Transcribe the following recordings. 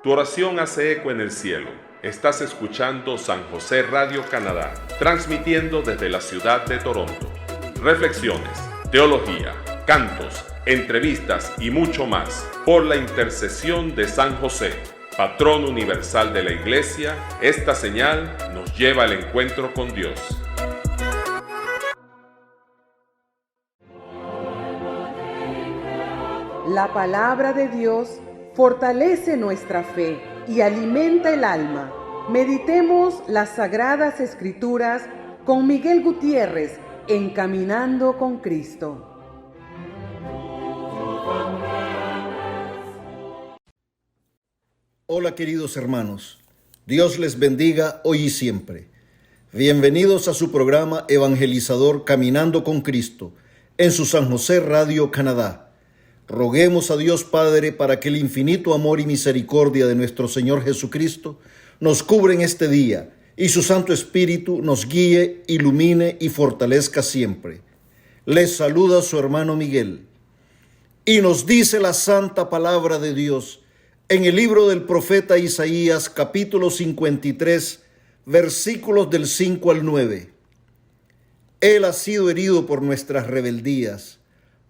Tu oración hace eco en el cielo. Estás escuchando San José Radio Canadá, transmitiendo desde la ciudad de Toronto. Reflexiones, teología, cantos, entrevistas y mucho más por la intercesión de San José, patrón universal de la Iglesia. Esta señal nos lleva al encuentro con Dios. La palabra de Dios fortalece nuestra fe y alimenta el alma. Meditemos las Sagradas Escrituras con Miguel Gutiérrez en Caminando con Cristo. Hola queridos hermanos, Dios les bendiga hoy y siempre. Bienvenidos a su programa evangelizador Caminando con Cristo en su San José Radio Canadá. Roguemos a Dios Padre para que el infinito amor y misericordia de nuestro Señor Jesucristo nos cubra en este día y su Santo Espíritu nos guíe, ilumine y fortalezca siempre. Les saluda su hermano Miguel. Y nos dice la santa palabra de Dios en el libro del profeta Isaías, capítulo 53, versículos del 5 al 9. Él ha sido herido por nuestras rebeldías,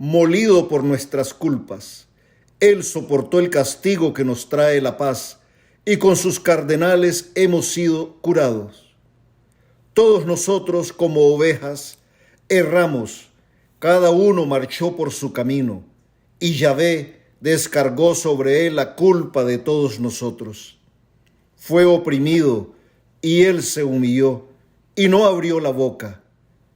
molido por nuestras culpas. Él soportó el castigo que nos trae la paz, y con sus cardenales hemos sido curados. Todos nosotros como ovejas erramos, cada uno marchó por su camino, y Yahvé descargó sobre él la culpa de todos nosotros. Fue oprimido, y él se humilló, y no abrió la boca.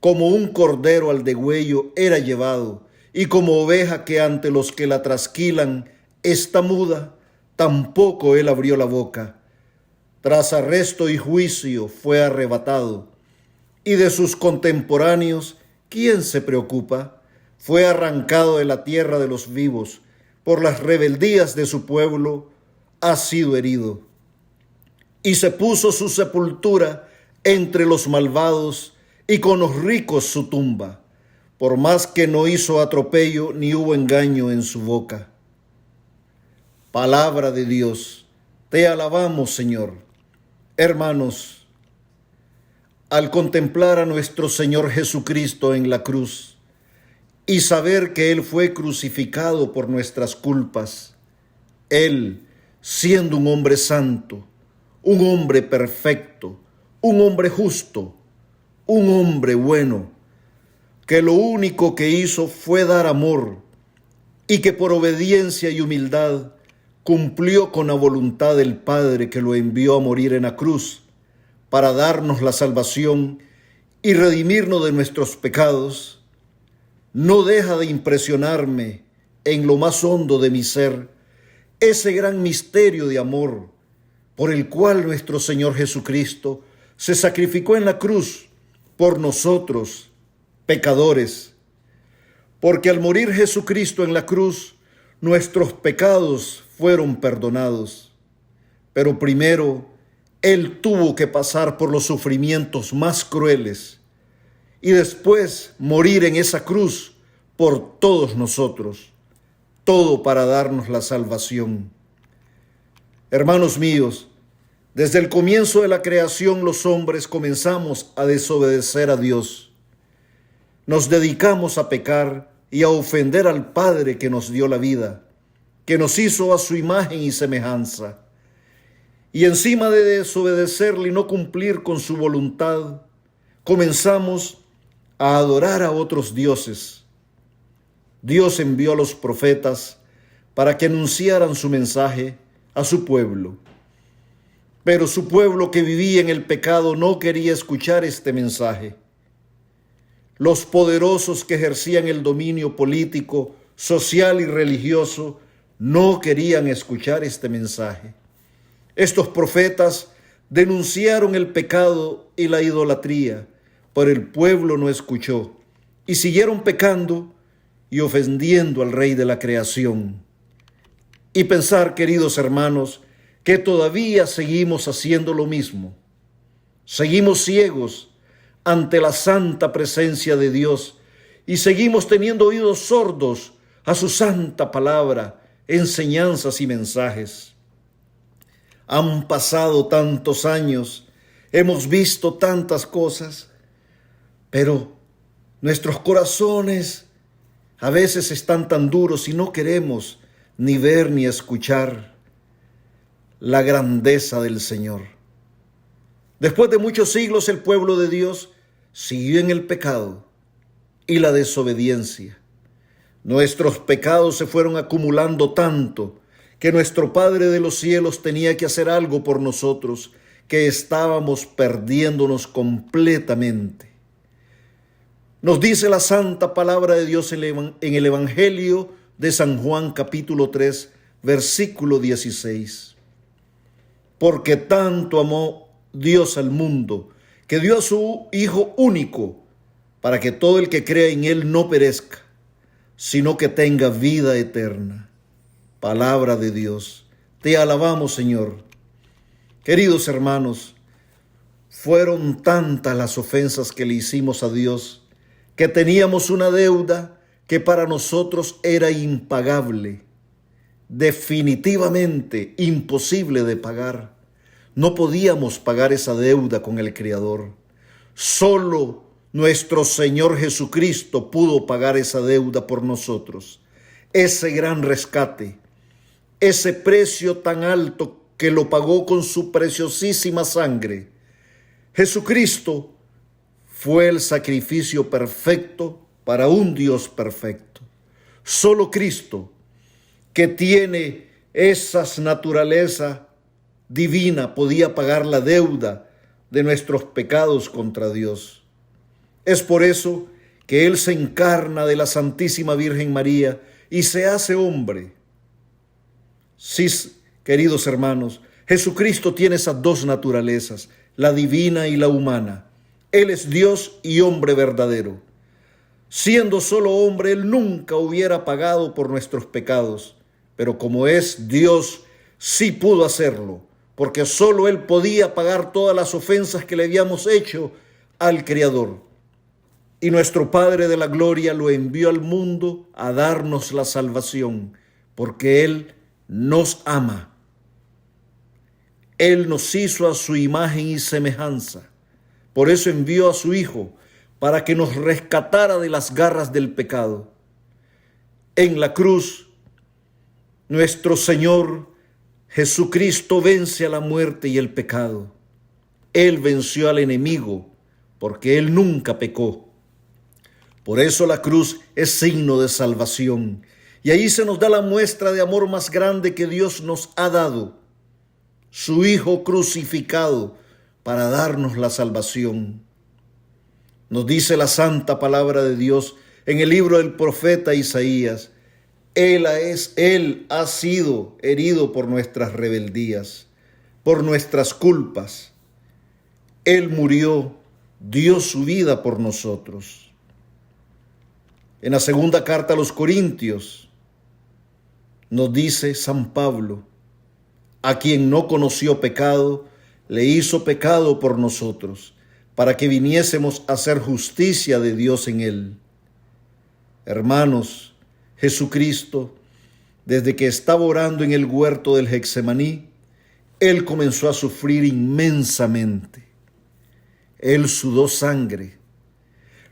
Como un cordero al degüello era llevado, y como oveja que ante los que la trasquilan está muda, tampoco él abrió la boca. Tras arresto y juicio fue arrebatado, y de sus contemporáneos, ¿quién se preocupa? Fue arrancado de la tierra de los vivos, por las rebeldías de su pueblo ha sido herido. Y se puso su sepultura entre los malvados, y con los ricos su tumba, por más que no hizo atropello ni hubo engaño en su boca. Palabra de Dios, te alabamos, Señor. Hermanos, al contemplar a nuestro Señor Jesucristo en la cruz y saber que Él fue crucificado por nuestras culpas, Él, siendo un hombre santo, un hombre perfecto, un hombre justo, un hombre bueno, que lo único que hizo fue dar amor y que por obediencia y humildad cumplió con la voluntad del Padre que lo envió a morir en la cruz para darnos la salvación y redimirnos de nuestros pecados, no deja de impresionarme en lo más hondo de mi ser ese gran misterio de amor por el cual nuestro Señor Jesucristo se sacrificó en la cruz por nosotros, pecadores, porque al morir Jesucristo en la cruz, nuestros pecados fueron perdonados. Pero primero, Él tuvo que pasar por los sufrimientos más crueles y después morir en esa cruz por todos nosotros, todo para darnos la salvación. Hermanos míos, desde el comienzo de la creación los hombres comenzamos a desobedecer a Dios. Nos dedicamos a pecar y a ofender al Padre que nos dio la vida, que nos hizo a su imagen y semejanza. Y encima de desobedecerle y no cumplir con su voluntad, comenzamos a adorar a otros dioses. Dios envió a los profetas para que anunciaran su mensaje a su pueblo. Pero su pueblo que vivía en el pecado no quería escuchar este mensaje. Los poderosos que ejercían el dominio político, social y religioso no querían escuchar este mensaje. Estos profetas denunciaron el pecado y la idolatría, pero el pueblo no escuchó y siguieron pecando y ofendiendo al Rey de la creación. Y pensar, queridos hermanos, que todavía seguimos haciendo lo mismo. Seguimos ciegos ante la santa presencia de Dios y seguimos teniendo oídos sordos a su santa palabra, enseñanzas y mensajes. Han pasado tantos años, hemos visto tantas cosas, pero nuestros corazones a veces están tan duros y no queremos ni ver ni escuchar la grandeza del Señor. Después de muchos siglos, el pueblo de Dios siguió en el pecado y la desobediencia. Nuestros pecados se fueron acumulando tanto que nuestro Padre de los cielos tenía que hacer algo por nosotros, que estábamos perdiéndonos completamente. Nos dice la santa palabra de Dios en el Evangelio de San Juan capítulo 3, versículo 16. Porque tanto amó Dios al mundo, que dio a su Hijo único, para que todo el que crea en Él no perezca, sino que tenga vida eterna. Palabra de Dios. Te alabamos, Señor. Queridos hermanos, fueron tantas las ofensas que le hicimos a Dios, que teníamos una deuda que para nosotros era impagable, definitivamente imposible de pagar. No podíamos pagar esa deuda con el Creador. Solo nuestro Señor Jesucristo pudo pagar esa deuda por nosotros. Ese gran rescate, ese precio tan alto que lo pagó con su preciosísima sangre. Jesucristo fue el sacrificio perfecto para un Dios perfecto. Solo Cristo, que tiene esas naturalezas divina, podía pagar la deuda de nuestros pecados contra Dios. Es por eso que Él se encarna de la Santísima Virgen María y se hace hombre. Sí, queridos hermanos, Jesucristo tiene esas dos naturalezas, la divina y la humana. Él es Dios y hombre verdadero. Siendo solo hombre, Él nunca hubiera pagado por nuestros pecados, pero como es Dios, sí pudo hacerlo, porque solo Él podía pagar todas las ofensas que le habíamos hecho al Creador. Y nuestro Padre de la Gloria lo envió al mundo a darnos la salvación, porque Él nos ama. Él nos hizo a su imagen y semejanza. Por eso envió a su Hijo, para que nos rescatara de las garras del pecado. En la cruz, nuestro Señor Jesucristo vence a la muerte y el pecado. Él venció al enemigo, porque Él nunca pecó. Por eso la cruz es signo de salvación. Y ahí se nos da la muestra de amor más grande que Dios nos ha dado. Su Hijo crucificado para darnos la salvación. Nos dice la santa palabra de Dios en el libro del profeta Isaías: Él ha sido herido por nuestras rebeldías, por nuestras culpas. Él murió, dio su vida por nosotros. En la segunda carta a los Corintios nos dice San Pablo: a quien no conoció pecado, le hizo pecado por nosotros, para que viniésemos a hacer justicia de Dios en él. Hermanos, Jesucristo, desde que estaba orando en el huerto del Getsemaní, Él comenzó a sufrir inmensamente. Él sudó sangre,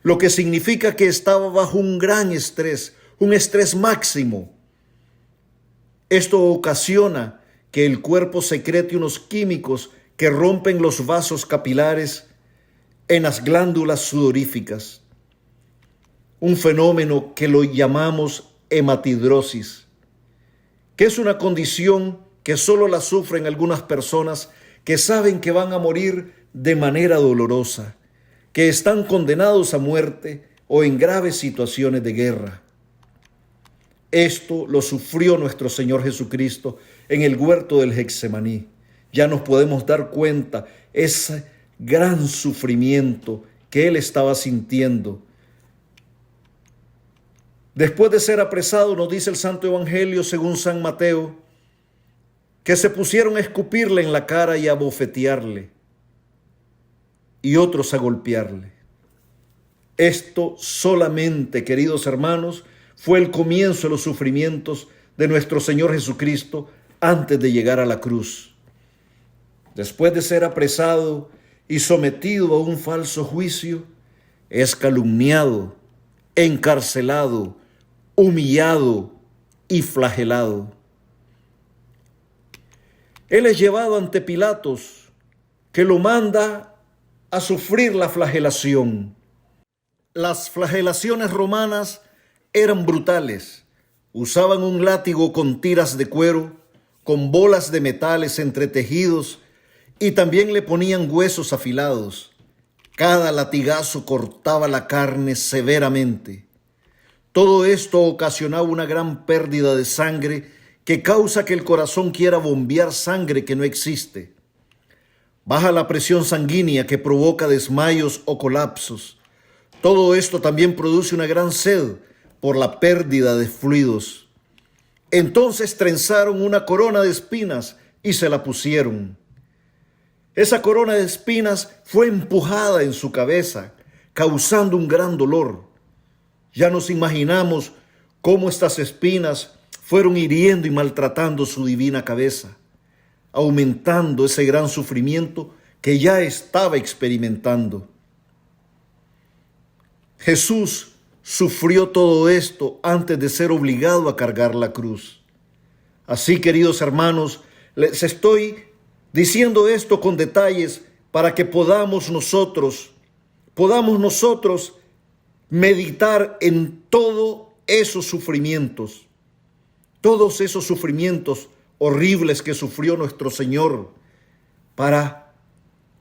lo que significa que estaba bajo un gran estrés, un estrés máximo. Esto ocasiona que el cuerpo secrete unos químicos que rompen los vasos capilares en las glándulas sudoríficas, un fenómeno que lo llamamos hematidrosis, que es una condición que solo la sufren algunas personas que saben que van a morir de manera dolorosa, que están condenados a muerte o en graves situaciones de guerra. Esto lo sufrió nuestro Señor Jesucristo en el huerto del Getsemaní. Ya nos podemos dar cuenta ese gran sufrimiento que Él estaba sintiendo. Después de ser apresado, nos dice el Santo Evangelio según San Mateo, que se pusieron a escupirle en la cara y a bofetearle, y otros a golpearle. Esto solamente, queridos hermanos, fue el comienzo de los sufrimientos de nuestro Señor Jesucristo antes de llegar a la cruz. después de ser apresado y sometido a un falso juicio, es calumniado, encarcelado, humillado y flagelado. Él es llevado ante Pilatos, que lo manda a sufrir la flagelación. Las flagelaciones romanas eran brutales. Usaban un látigo con tiras de cuero, con bolas de metales entretejidos, y también le ponían huesos afilados. Cada latigazo cortaba la carne severamente. Todo esto ocasionaba una gran pérdida de sangre que causa que el corazón quiera bombear sangre que no existe. Baja la presión sanguínea que provoca desmayos o colapsos. Todo esto también produce una gran sed por la pérdida de fluidos. Entonces trenzaron una corona de espinas y se la pusieron. Esa corona de espinas fue empujada en su cabeza, causando un gran dolor. Ya nos imaginamos cómo estas espinas fueron hiriendo y maltratando su divina cabeza, aumentando ese gran sufrimiento que ya estaba experimentando. Jesús sufrió todo esto antes de ser obligado a cargar la cruz. Así, queridos hermanos, les estoy diciendo esto con detalles para que podamos nosotros meditar en todos esos sufrimientos horribles que sufrió nuestro Señor para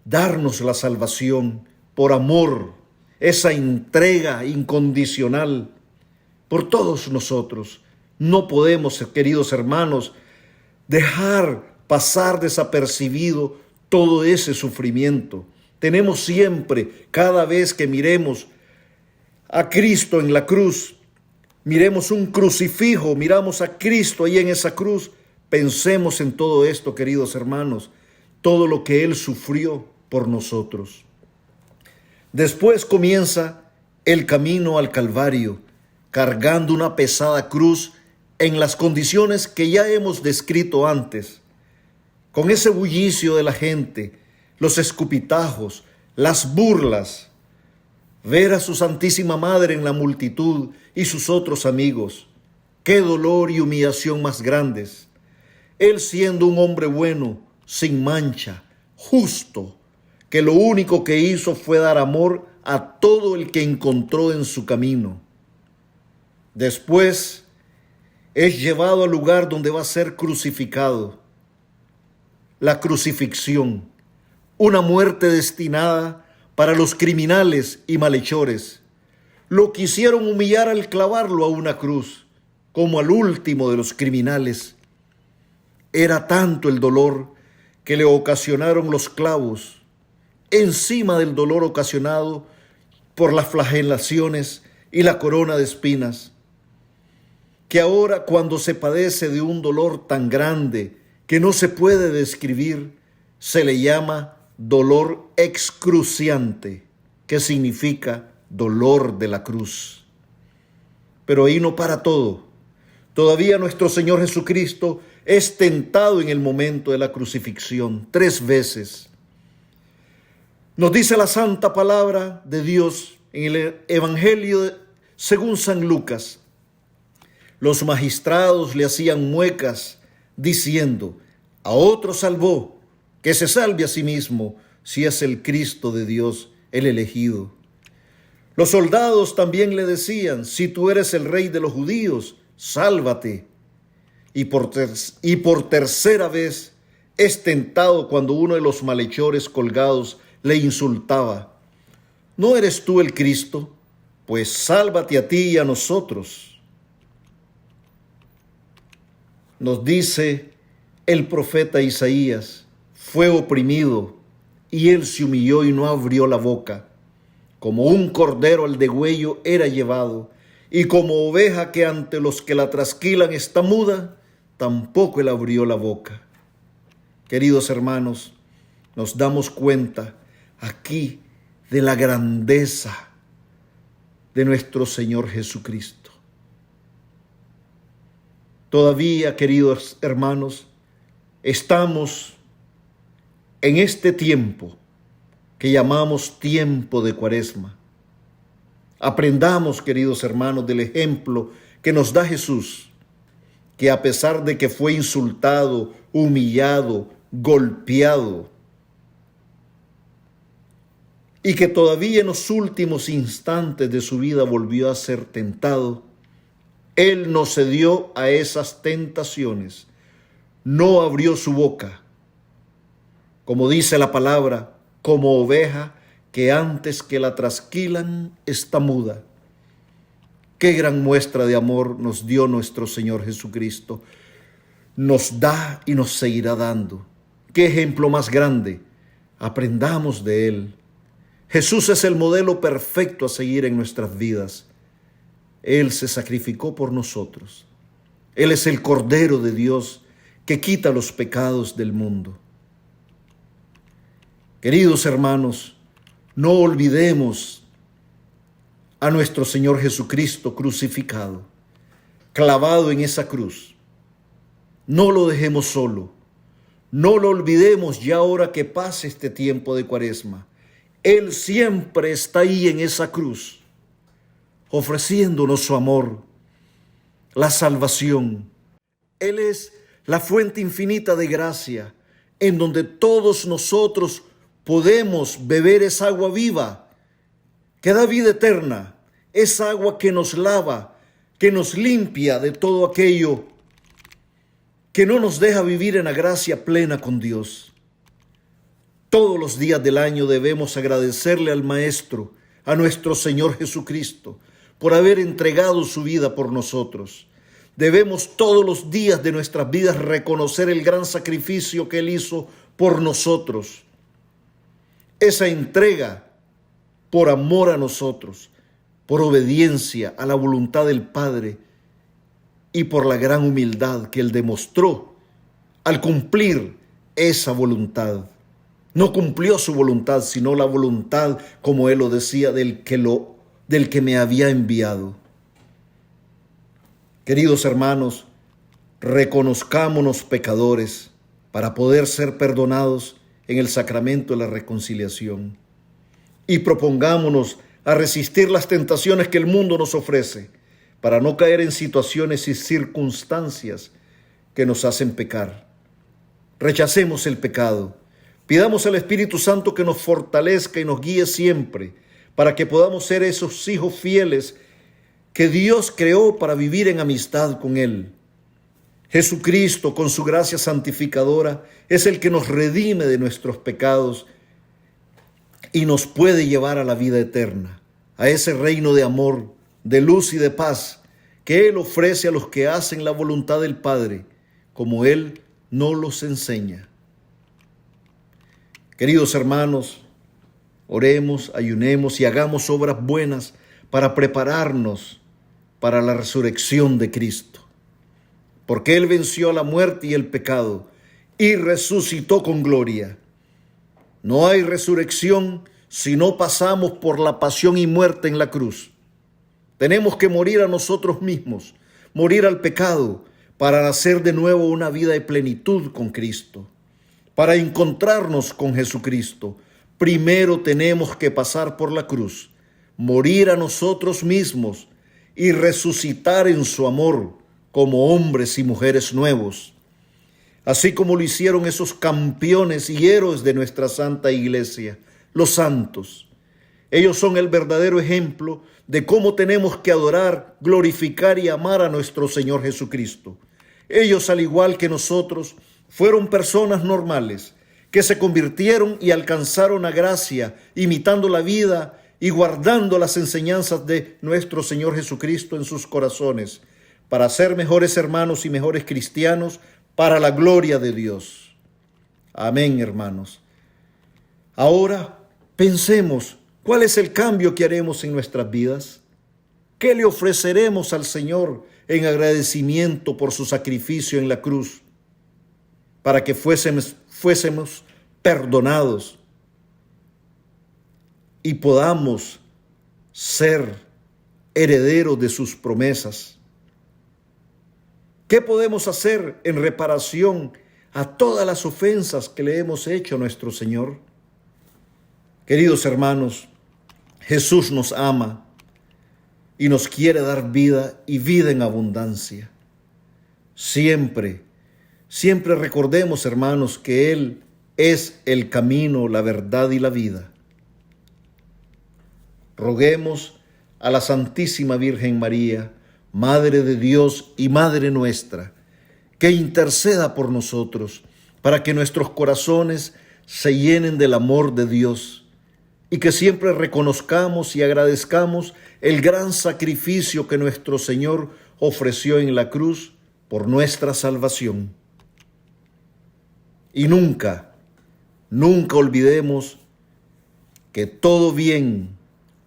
darnos la salvación por amor, esa entrega incondicional por todos nosotros. No podemos, queridos hermanos, dejar pasar desapercibido todo ese sufrimiento. Tenemos siempre, cada vez que miremos a Cristo en la cruz, miremos un crucifijo, miramos a Cristo ahí en esa cruz, pensemos en todo esto, queridos hermanos, todo lo que Él sufrió por nosotros. Después comienza el camino al Calvario, cargando una pesada cruz en las condiciones que ya hemos descrito antes, con ese bullicio de la gente, los escupitajos, las burlas, ver a su Santísima Madre en la multitud y sus otros amigos. Qué dolor y humillación más grandes. Él siendo un hombre bueno, sin mancha, justo, que lo único que hizo fue dar amor a todo el que encontró en su camino. Después es llevado al lugar donde va a ser crucificado. La crucifixión, una muerte destinada para los criminales y malhechores. Lo quisieron humillar al clavarlo a una cruz, como al último de los criminales. Era tanto el dolor que le ocasionaron los clavos, encima del dolor ocasionado por las flagelaciones y la corona de espinas, que ahora, cuando se padece de un dolor tan grande que no se puede describir, se le llama dolor excruciante, que significa dolor de la cruz. Pero ahí no para todo. Todavía nuestro Señor Jesucristo es tentado en el momento de la crucifixión 3 veces. Nos dice la santa palabra de Dios en el Evangelio según San Lucas. Los magistrados le hacían muecas diciendo: a otro salvó, que se salve a sí mismo, si es el Cristo de Dios, el elegido. Los soldados también le decían: si tú eres el rey de los judíos, sálvate. Y por tercera vez es tentado cuando uno de los malhechores colgados le insultaba: ¿no eres tú el Cristo? Pues sálvate a ti y a nosotros. Nos dice el profeta Isaías: fue oprimido y él se humilló y no abrió la boca. Como un cordero al degüello era llevado, y como oveja que ante los que la trasquilan está muda, tampoco él abrió la boca. Queridos hermanos, nos damos cuenta aquí de la grandeza de nuestro Señor Jesucristo. Todavía, queridos hermanos, estamos en este tiempo que llamamos tiempo de Cuaresma, aprendamos, queridos hermanos, del ejemplo que nos da Jesús, que a pesar de que fue insultado, humillado, golpeado, y que todavía en los últimos instantes de su vida volvió a ser tentado, Él no cedió a esas tentaciones, no abrió su boca, como dice la palabra, como oveja que antes que la trasquilan está muda. Qué gran muestra de amor nos dio nuestro Señor Jesucristo. Nos da y nos seguirá dando. Qué ejemplo más grande. Aprendamos de Él. Jesús es el modelo perfecto a seguir en nuestras vidas. Él se sacrificó por nosotros. Él es el Cordero de Dios que quita los pecados del mundo. Queridos hermanos, no olvidemos a nuestro Señor Jesucristo crucificado, clavado en esa cruz. No lo dejemos solo. No lo olvidemos ya ahora que pase este tiempo de Cuaresma. Él siempre está ahí en esa cruz, ofreciéndonos su amor, la salvación. Él es la fuente infinita de gracia, en donde todos nosotros podemos beber esa agua viva que da vida eterna, esa agua que nos lava, que nos limpia de todo aquello que no nos deja vivir en la gracia plena con Dios. Todos los días del año debemos agradecerle al Maestro, a nuestro Señor Jesucristo, por haber entregado su vida por nosotros. Debemos todos los días de nuestras vidas reconocer el gran sacrificio que Él hizo por nosotros. Esa entrega por amor a nosotros, por obediencia a la voluntad del Padre y por la gran humildad que Él demostró al cumplir esa voluntad. No cumplió su voluntad, sino la voluntad, como Él lo decía, del que me había enviado. Queridos hermanos, reconozcámonos pecadores para poder ser perdonados en el sacramento de la reconciliación. Y propongámonos a resistir las tentaciones que el mundo nos ofrece para no caer en situaciones y circunstancias que nos hacen pecar. Rechacemos el pecado. Pidamos al Espíritu Santo que nos fortalezca y nos guíe siempre para que podamos ser esos hijos fieles que Dios creó para vivir en amistad con Él. Jesucristo, con su gracia santificadora, es el que nos redime de nuestros pecados y nos puede llevar a la vida eterna, a ese reino de amor, de luz y de paz que Él ofrece a los que hacen la voluntad del Padre, como Él nos los enseña. Queridos hermanos, oremos, ayunemos y hagamos obras buenas para prepararnos para la resurrección de Cristo. Porque Él venció a la muerte y el pecado y resucitó con gloria. No hay resurrección si no pasamos por la pasión y muerte en la cruz. Tenemos que morir a nosotros mismos, morir al pecado, para nacer de nuevo una vida de plenitud con Cristo. Para encontrarnos con Jesucristo, primero tenemos que pasar por la cruz, morir a nosotros mismos y resucitar en su amor como hombres y mujeres nuevos, así como lo hicieron esos campeones y héroes de nuestra Santa Iglesia, los santos. Ellos son el verdadero ejemplo de cómo tenemos que adorar, glorificar y amar a nuestro Señor Jesucristo. Ellos, al igual que nosotros, fueron personas normales que se convirtieron y alcanzaron la gracia, imitando la vida y guardando las enseñanzas de nuestro Señor Jesucristo en sus corazones, para ser mejores hermanos y mejores cristianos para la gloria de Dios. Amén, hermanos. Ahora pensemos, ¿cuál es el cambio que haremos en nuestras vidas? ¿Qué le ofreceremos al Señor en agradecimiento por su sacrificio en la cruz, para que fuésemos perdonados y podamos ser herederos de sus promesas? ¿Qué podemos hacer en reparación a todas las ofensas que le hemos hecho a nuestro Señor. Queridos hermanos, Jesús nos ama y nos quiere dar vida y vida en abundancia. Siempre recordemos, hermanos, que Él es el camino, la verdad y la vida. Roguemos a la Santísima Virgen María, Madre de Dios y Madre nuestra, que interceda por nosotros para que nuestros corazones se llenen del amor de Dios y que siempre reconozcamos y agradezcamos el gran sacrificio que nuestro Señor ofreció en la cruz por nuestra salvación. Y nunca olvidemos que todo bien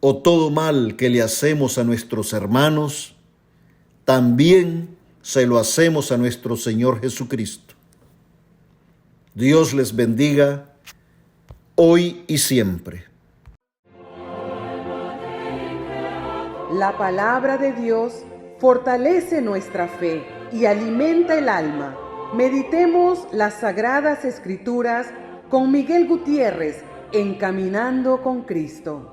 o todo mal que le hacemos a nuestros hermanos, también se lo hacemos a nuestro Señor Jesucristo. Dios les bendiga hoy y siempre. La palabra de Dios fortalece nuestra fe y alimenta el alma. Meditemos las Sagradas Escrituras con Miguel Gutiérrez en Caminando con Cristo.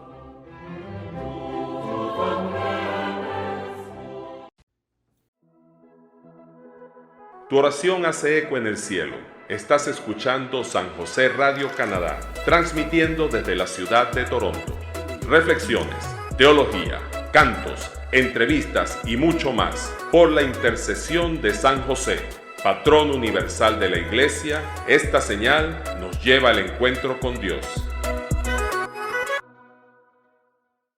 Tu oración hace eco en el cielo. Estás escuchando San José Radio Canadá, transmitiendo desde la ciudad de Toronto. Reflexiones, teología, cantos, entrevistas y mucho más. Por la intercesión de San José, patrón universal de la Iglesia, esta señal nos lleva al encuentro con Dios.